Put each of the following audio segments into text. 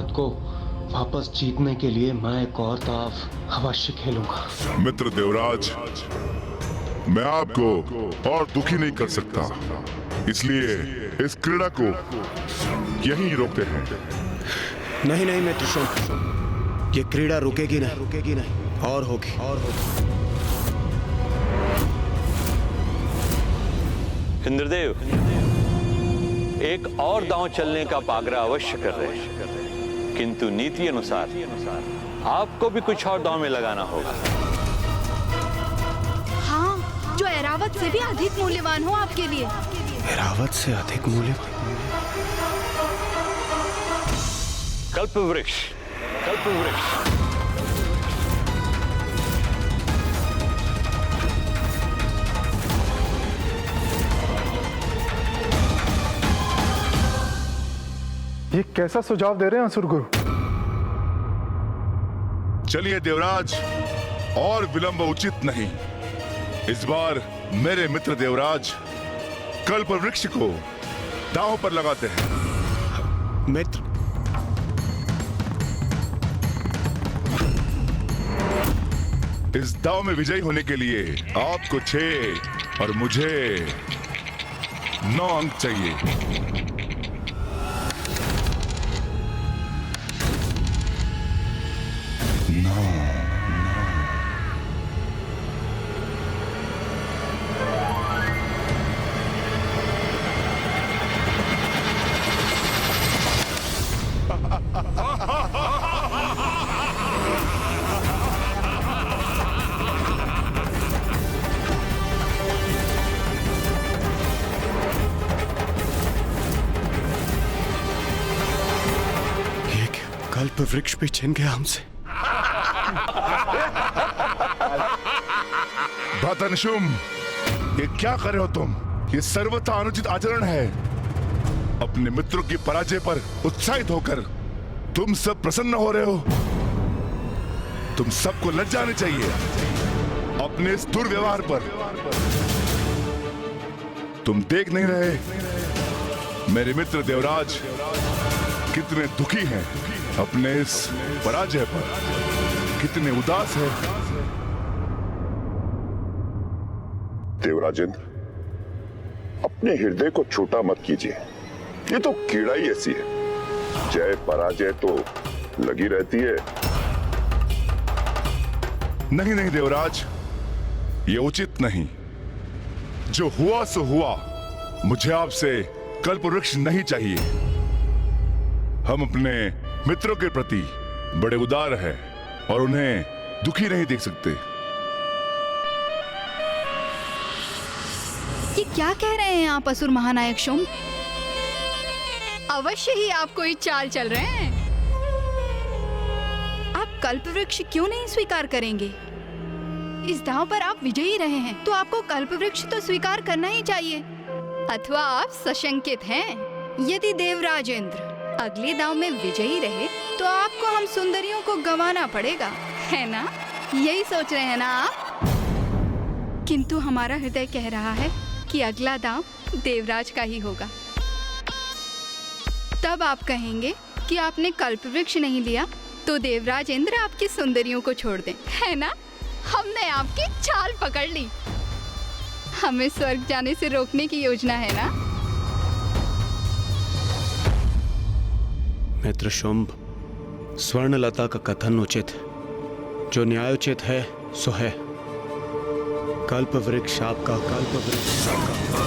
बात को वापस जीतने के लिए मैं एक और दाव अवश्य खेलूंगा। मित्र देवराज, मैं आपको और दुखी नहीं कर सकता, इसलिए इस क्रीड़ा को यहीं रोकते हैं। नहीं नहीं मित्र शुंभ, ये क्रीड़ा रुकेगी नहीं और होगी। इंद्रदेव एक और दांव चलने का आग्रह अवश्य कर रहे हैं, किंतु नीति अनुसार आपको भी कुछ और दांव में लगाना होगा। हाँ, जो ऐरावत से भी अधिक मूल्यवान हो आपके लिए। ऐरावत से अधिक मूल्यवान? कल्प वृक्ष। ये कैसा सुझाव दे रहे हैं असुर गुरु? चलिए देवराज, और विलंब उचित नहीं। इस बार मेरे मित्र देवराज कल्प वृक्ष को दांव पर लगाते हैं। मित्र, इस दांव में विजयी होने के लिए आपको 6 और मुझे 9 अंक चाहिए। कल्प वृक्ष भी छिन गया हमसे। भ्रातृशुम, ये क्या कर रहे हो तुम? ये सर्वथा अनुचित आचरण है। अपने मित्रों की पराजय पर उत्साहित होकर तुम सब प्रसन्न हो रहे हो। तुम सबको लज्जा आनी चाहिए अपने इस दुर्व्यवहार पर। तुम देख नहीं रहे मेरे मित्र देवराज कितने दुखी हैं अपने इस पराजय पर, कितने उदास है। देवराजेंद्र, अपने हृदय को छोटा मत कीजिए। ये तो कीड़ा ही ऐसी है, जय पराजय तो लगी रहती है। नहीं नहीं देवराज, ये उचित नहीं। जो हुआ सो हुआ। मुझे आपसे कल्प वृक्ष नहीं चाहिए। हम अपने मित्रों के प्रति बड़े उदार हैं और उन्हें दुखी नहीं देख सकते। ये क्या कह रहे हैं आप असुर महानायक शुंभ? अवश्य ही आप कोई चाल चल रहे हैं। आप कल्प वृक्ष क्यों नहीं स्वीकार करेंगे? इस दांव पर आप विजयी रहे हैं, तो आपको कल्प वृक्ष तो स्वीकार करना ही चाहिए। अथवा आप सशंकित हैं? यदि देवराजेंद्र अगले दांव में विजयी रहे तो आपको हम सुंदरियों को गंवाना पड़ेगा, है ना? यही सोच रहे हैं ना आप? किंतु हमारा हृदय कह रहा है कि अगला दांव देवराज का ही होगा। तब आप कहेंगे कि आपने कल्प वृक्ष नहीं लिया तो देवराज इंद्र आपकी सुंदरियों को छोड़ दें, है ना? हमने आपकी चाल पकड़ ली। हमें स्वर्ग जाने से रोकने की योजना है ना? मित्र शुंभ, स्वर्णलता का कथन उचित है। जो न्यायोचित है सो है। कल्प वृक्ष आपका, कल्प वृक्ष आपका।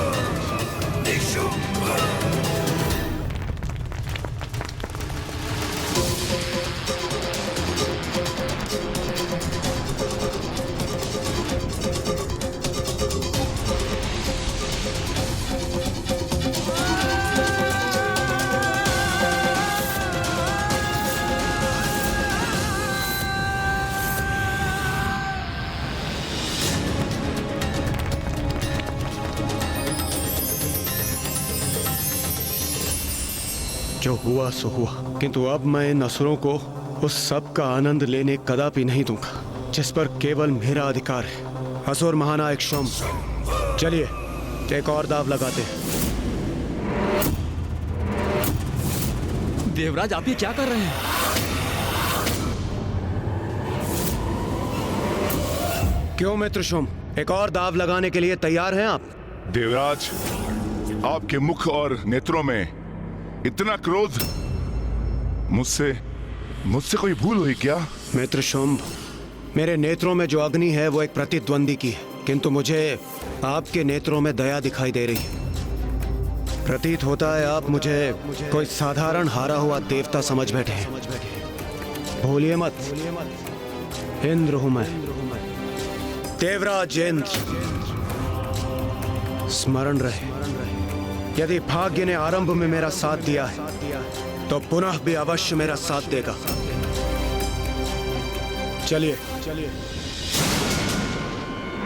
जो हुआ सो हुआ, किंतु अब मैं इन असुरों को उस सब का आनंद लेने कदापि नहीं दूंगा जिस पर केवल मेरा अधिकार है। असुर महानायक शुंभ, चलिए एक और दाव लगाते हैं। देवराज, आप ये क्या कर रहे हैं? क्यों मित्र शुम, एक और दाव लगाने के लिए तैयार हैं आप? देवराज, आपके मुख और नेत्रों में इतना क्रोध, मुझसे कोई भूल हुई क्या? मित्र शुंभ, मेरे नेत्रों में जो अग्नि है वो एक प्रतिद्वंदी की है, किंतु मुझे आपके नेत्रों में दया दिखाई दे रही है। प्रतीत होता है आप मुझे कोई साधारण हारा हुआ देवता समझ बैठे हैं। भूलिए मत, इंद्र हूं मैं, देवराज इंद्र। स्मरण रहे, यदि भाग्य ने आरंभ में मेरा साथ दिया है तो पुनः भी अवश्य मेरा साथ देगा। चलिए।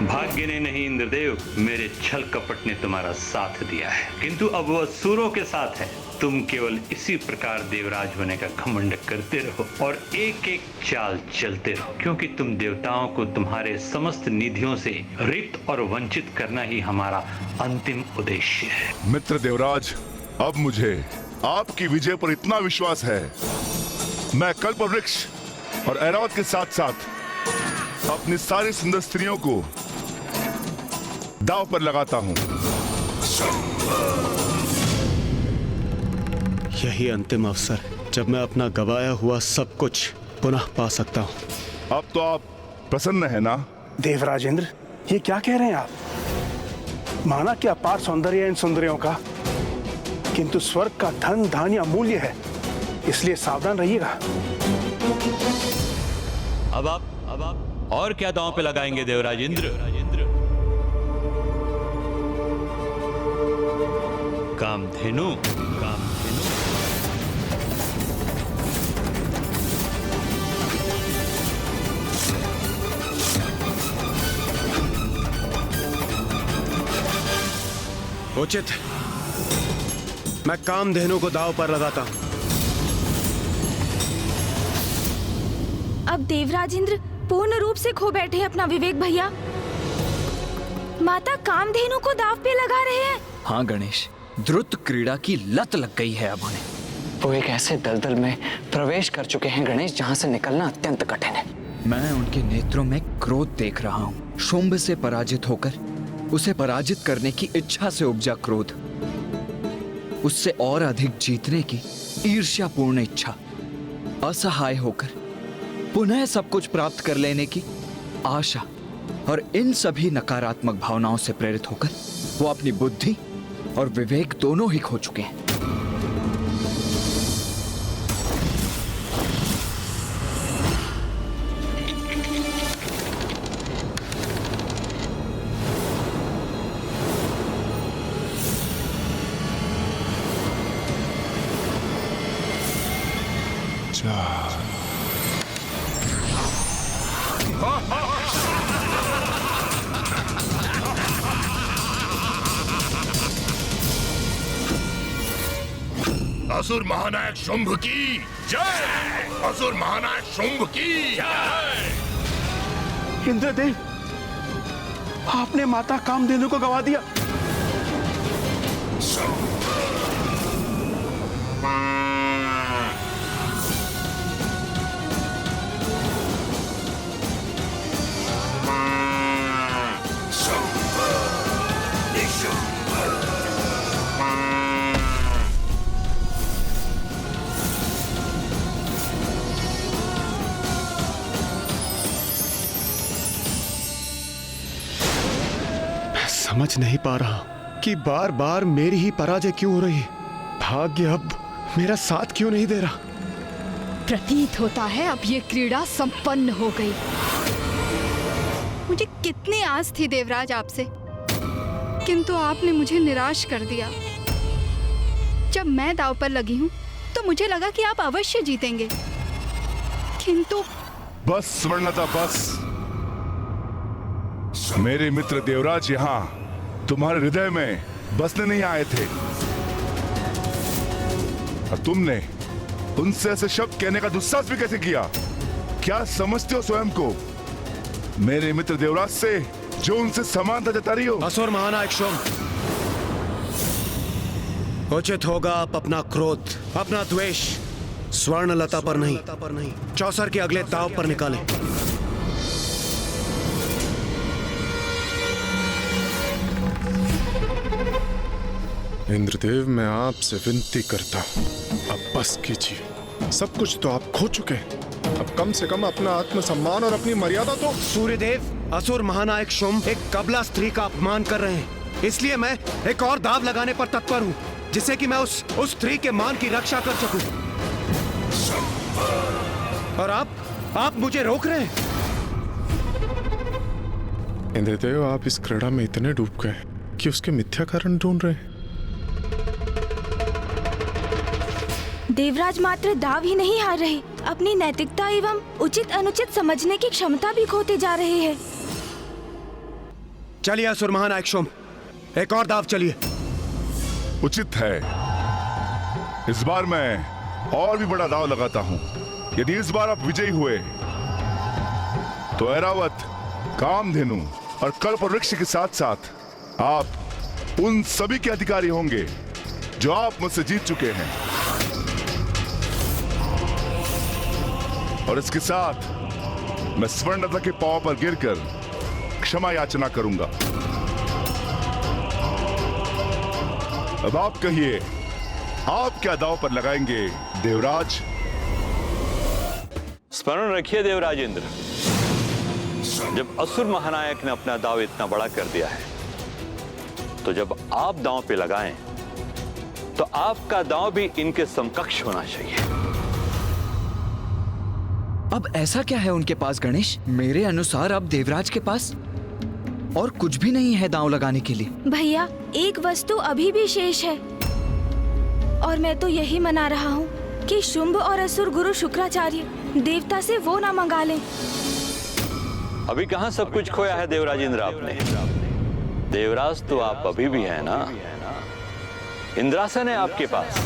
भाग्य ने नहीं इंद्रदेव, मेरे छल कपट ने तुम्हारा साथ दिया है, किंतु अब वह असुरों के साथ है। तुम केवल इसी प्रकार देवराज होने का घमंड करते रहो और एक एक चाल चलते रहो, क्योंकि तुम देवताओं को तुम्हारे समस्त निधियों से रिक्त और वंचित करना ही हमारा अंतिम उद्देश्य है। मित्र देवराज, अब मुझे आपकी विजय पर इतना विश्वास है, मैं कल्पवृक्ष और ऐरावत के साथ साथ अपनी सारी सुंदर स्त्रियों को दांव पर लगाता हूं। यही अंतिम अवसर है जब मैं अपना गवाया हुआ सब कुछ पुनः पा सकता हूं। अब तो आप प्रसन्न है ना? देवराजेंद्र, ये क्या कह रहे हैं आप? माना कि अपार सौंदर्य इन सुंदरियों का, किंतु स्वर्ग का धन धान्य अमूल्य है, इसलिए सावधान रहिएगा। अब आप और क्या दांव पे लगाएंगे देवराज इंद्र? कामधेनु। उचित है, मैं कामधेनु को दांव पर लगाता हूं। अब देवराज इंद्र पूर्ण रूप से खो बैठे हैं अपना विवेक भैया। माता कामधेनु को दाव पे लगा रहे हैं। हाँ गणेश, द्रुत क्रीड़ा की लत लग गई है अब उन्हें। वो एक ऐसे दलदल में प्रवेश कर चुके हैं गणेश, जहां से निकलना अत्यंत कठिन है। मैं उनके नेत्रों में क्रोध देख रहा हूँ। शुंभ से पराजित होकर उसे पराजित करने की इच्छा से उपजा क्रोध, उससे और अधिक जीतने की ईर्ष्यापूर्ण इच्छा, असहाय होकर पुनः सब कुछ प्राप्त कर लेने की आशा, और इन सभी नकारात्मक भावनाओं से प्रेरित होकर वो अपनी बुद्धि और विवेक दोनों ही खो चुके हैं। असुर महानायक शुंभ की जय! असुर महानायक शुंभ की जय! इंद्रदेव, आपने माता कामधेनु को गवा दिया। समझ नहीं पा रहा कि बार बार मेरी ही पराजय क्यों हो रही है। भाग्य अब मेरा साथ क्यों नहीं दे रहा। प्रतीत होता है अब ये क्रीड़ा संपन्न हो गई। मुझे कितनी आस थी देवराज आपसे, किंतु आपने मुझे निराश कर दिया। जब मैं दांव पर लगी हूँ तो मुझे लगा कि आप अवश्य जीतेंगे, किंतु बस स्वर्णता, बस। मेरे मित्र देवराज यहाँ तुम्हारे हृदय में बसने नहीं आए थे, और तुमने उनसे ऐसे शब्द कहने का दुस्साहस भी कैसे किया? क्या समझते हो स्वयं को मेरे मित्र देवराज से, जो उनसे समानता जता रही हो? असुर महानायक शुंभ, उचित होगा आप अपना क्रोध, अपना द्वेष स्वर्णलता पर नहीं, चौसर के अगले दांव पर निकालें। इंद्रदेव, मैं आपसे विनती करता हूँ, अब बस कीजिए। सब कुछ तो आप खो चुके हैं। अब कम से कम अपना आत्मसम्मान और अपनी मर्यादा तो। सूर्यदेव, असुर महानायक शुंभ एक कबला स्त्री का अपमान कर रहे हैं, इसलिए मैं एक और दाव लगाने पर तत्पर हूँ, जिससे कि मैं उस स्त्री के मान की रक्षा कर सकूं। और आप मुझे रोक रहे हैं। इंद्रदेव, आप इस क्रीड़ा में इतने डूब गए कि उसके मिथ्या कारण ढूंढ रहे हैं। देवराज मात्र दाव ही नहीं हार रहे, अपनी नैतिकता एवं उचित अनुचित समझने की क्षमता भी खोते जा रहे हैं। चलिए असुर महानायक शुंभ, एक और दाव चलिए। उचित है। इस बार मैं और भी बड़ा दाव लगाता हूं। यदि इस बार आप विजयी हुए तो ऐरावत, कामधेनु और कल्पवृक्ष के साथ साथ आप उन सभी के अधिकारी होंगे जो आप मुझसे जीत चुके हैं। और इसके साथ मैं स्वर्णलता के पांव पर गिरकर क्षमा याचना करूंगा। अब आप कहिए, आप क्या दांव पर लगाएंगे देवराज? स्मरण रखिए देवराज इंद्र, जब असुर महानायक ने अपना दांव इतना बड़ा कर दिया है, तो जब आप दांव पे लगाएं तो आपका दांव भी इनके समकक्ष होना चाहिए। अब ऐसा क्या है उनके पास गणेश? मेरे अनुसार अब देवराज के पास और कुछ भी नहीं है दांव लगाने के लिए। भैया, एक वस्तु अभी भी शेष है, और मैं तो यही मना रहा हूँ कि शुंभ और असुर गुरु शुक्राचार्य देवता से वो ना मंगा लें। अभी कहां सब कुछ खोया है देवराज इंद्र आपने? देवराज तो आप अभी भी हैं ना। इंद्रासन है आपके पास,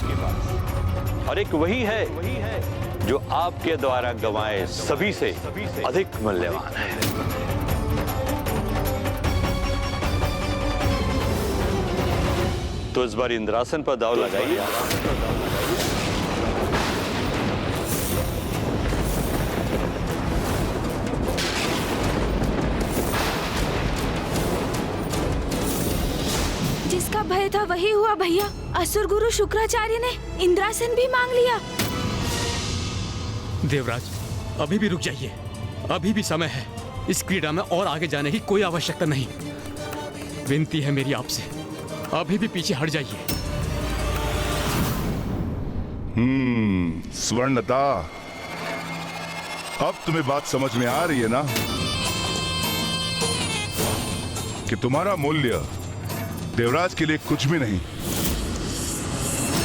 और एक वही है जो आपके द्वारा गंवाए सभी से अधिक मूल्यवान है। तो इस बार इंद्रासन पर दांव लगाइए। जिसका भय था वही हुआ भैया। असुर गुरु शुक्राचार्य ने इंद्रासन भी मांग लिया। देवराज, अभी भी रुक जाइए, अभी भी समय है। इस क्रीड़ा में और आगे जाने की कोई आवश्यकता नहीं। विनती है मेरी आपसे, अभी भी पीछे हट जाइए। स्वर्णलता, अब तुम्हें बात समझ में आ रही है ना कि तुम्हारा मूल्य देवराज के लिए कुछ भी नहीं।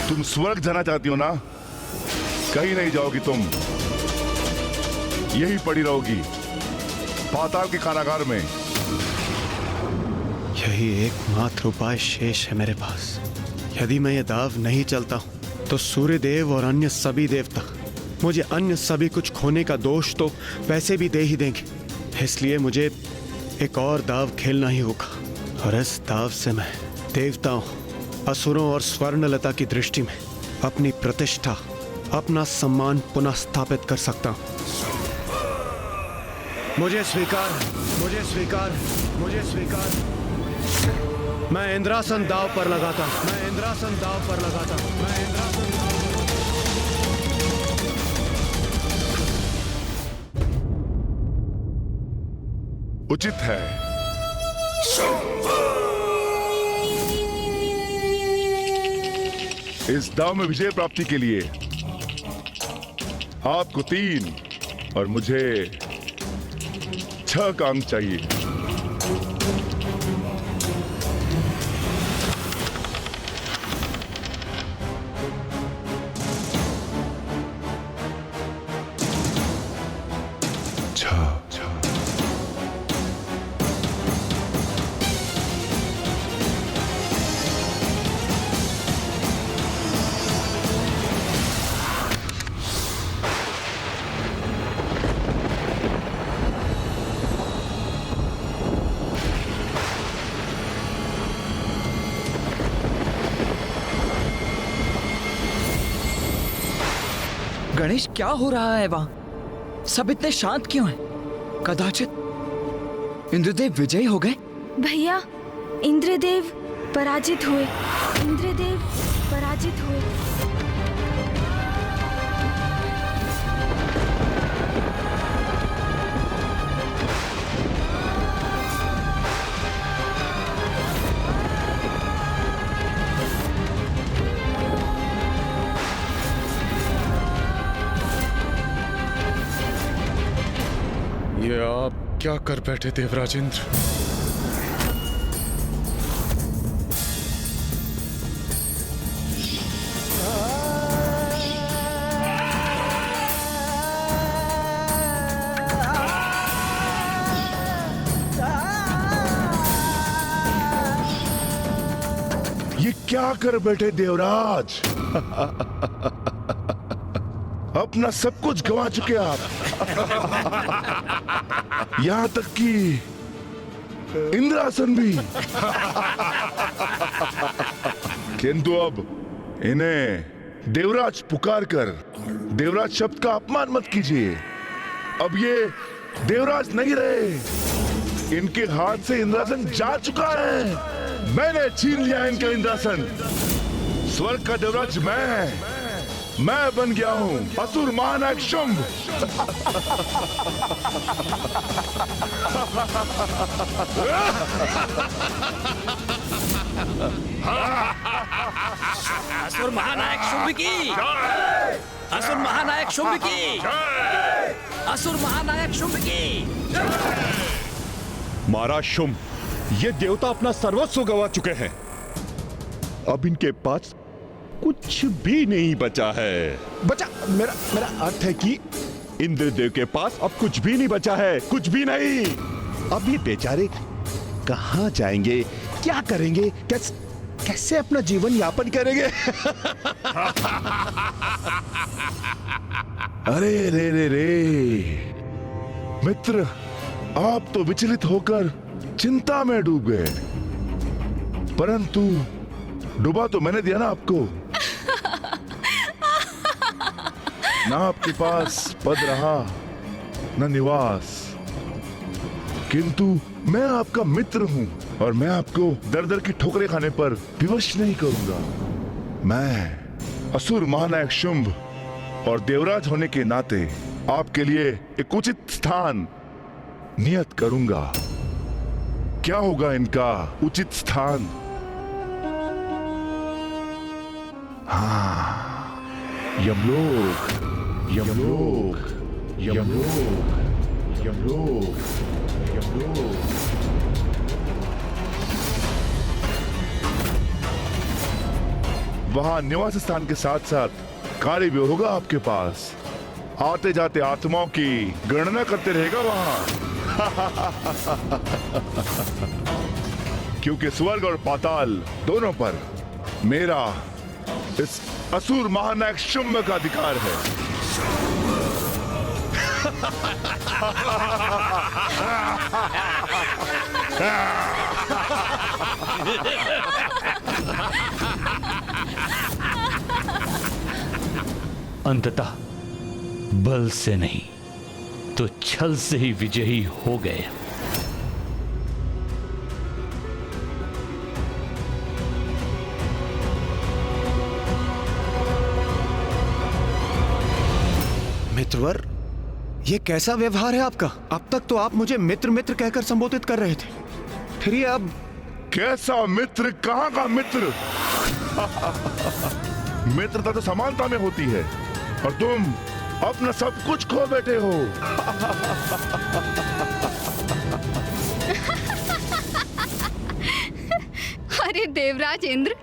तुम स्वर्ग जाना चाहती हो ना? कहीं नहीं जाओगी तुम, यही पड़ी रहोगी पाताल के कारागार में। यही एकमात्र उपाय शेष है मेरे पास। यदि मैं ये दाव नहीं चलता हूं तो सूर्यदेव और अन्य सभी देवता मुझे अन्य सभी कुछ खोने का दोष तो वैसे भी दे ही देंगे। इसलिए मुझे एक और दाव खेलना ही होगा, और इस दाव से मैं देवताओं, असुरों और स्वर्णलता की दृष्टि में अपनी प्रतिष्ठा, अपना सम्मान पुनः स्थापित कर सकता हूं। मुझे स्वीकार, मुझे स्वीकार, मुझे स्वीकार। मैं इंद्रासन दाव पर लगाता हूं, मैं इंद्रासन दाव पर लगाता हूं, मैं इंद्रासन दाव पर। उचित है। इस दाव में विजय प्राप्ति के लिए आपको 3 और मुझे 6 का अंक चाहिए। गणेश, क्या हो रहा है वहाँ? सब इतने शांत क्यों हैं? कदाचित इंद्रदेव विजयी हो गए? भैया, इंद्रदेव पराजित हुए। इंद्रदेव पराजित हुए। ये आप क्या कर बैठे देवराजेंद्र? ये क्या कर बैठे देवराज? अपना सब कुछ गंवा चुके आप। यहां तक कि इंद्रासन भी। किंतु अब इन्हें देवराज पुकार कर देवराज शब्द का अपमान मत कीजिए। अब ये देवराज नहीं रहे। इनके हाथ से इंद्रासन जा चुका है। मैंने छीन लिया इनका इंद्रासन। स्वर्ग का देवराज मैं बन गया हूं, असुर महानायक शुंभ। असुर महानायक शुंभ की, असुर महानायक शुंभ की, असुर महानायक शुंभ की। महाराज शुंभ, ये देवता अपना सर्वस्व गंवा चुके हैं। अब इनके पास कुछ भी नहीं बचा है। मेरा अर्थ है कि इंद्रदेव के पास अब कुछ भी नहीं बचा है, कुछ भी नहीं। अब ये बेचारे कहां जाएंगे, क्या करेंगे, कैसे अपना जीवन यापन करेंगे? अरे रे मित्र, आप तो विचलित होकर चिंता में डूब गए, परंतु डूबा तो मैंने दिया ना आपको। ना आपके पास पद रहा, न निवास, किंतु मैं आपका मित्र हूं और मैं आपको दर दर की ठोकरें खाने पर विवश नहीं करूंगा। मैं असुर महानायक शुंभ और देवराज होने के नाते आपके लिए एक उचित स्थान नियत करूंगा। क्या होगा इनका उचित स्थान? हाँ, यमलोक, यमलोक, यमलोक, यमलोक, यमलोक। वहां निवास स्थान के साथ साथ कार्य भी होगा आपके पास। आते जाते आत्माओं की गणना करते रहेगा वहां। क्योंकि स्वर्ग और पाताल दोनों पर मेरा इस असुर महानायक शुंभ का अधिकार है। अंततः बल से नहीं तो छल से ही विजयी हो गए। मित्रवर, ये कैसा व्यवहार है आपका? अब तक तो आप मुझे मित्र मित्र कहकर संबोधित कर रहे थे, फिर ये अब कैसा मित्र? कहां का मित्र? मित्रता तो समानता में होती है और तुम अपना सब कुछ खो बैठे हो। अरे देवराज इंद्र,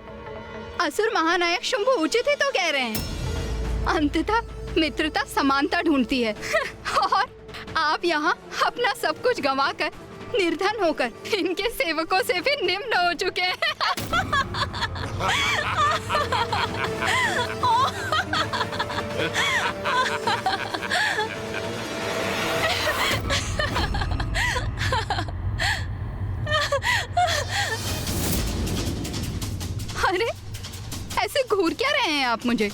असुर महानायक शुंभ उचित ही तो कह रहे हैं। अंततः मित्रता समानता ढूंढती है और आप यहाँ अपना सब कुछ गंवाकर निर्धन होकर इनके सेवकों से भी निम्न हो चुके हैं। अरे ऐसे घूर क्या रहे हैं आप मुझे?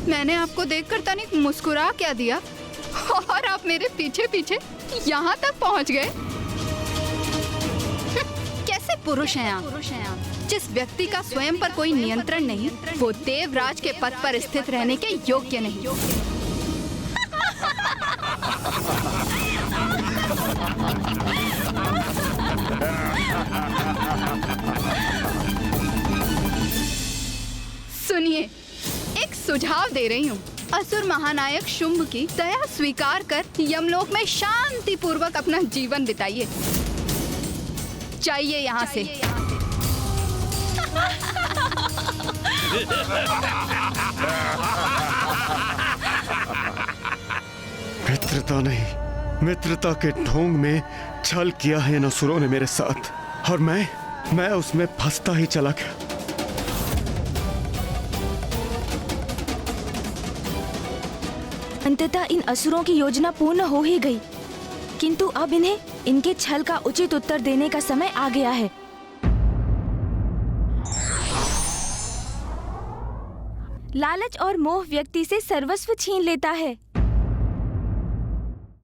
मैंने आपको देखकर तनिक मुस्कुरा क्या दिया और आप मेरे पीछे पीछे यहाँ तक पहुँच गए। कैसे पुरुष हैं आप? जिस व्यक्ति का स्वयं पर कोई नियंत्रण नहीं, वो देवराज के पद पर स्थित रहने के योग्य नहीं। सुनिए, एक सुझाव दे रही हूँ। असुर महानायक शुंभ की दया स्वीकार कर यमलोक में शांति पूर्वक अपना जीवन बिताइए। जाइए यहाँ से। मित्रता नहीं, मित्रता के ढोंग में छल किया है इन असुरों ने मेरे साथ, और मैं उसमें फंसता ही चला गया। अंततः इन असुरों की योजना पूर्ण हो ही गई, किंतु अब इन्हें इनके छल का उचित उत्तर देने का समय आ गया है। लालच और मोह व्यक्ति से सर्वस्व छीन लेता है।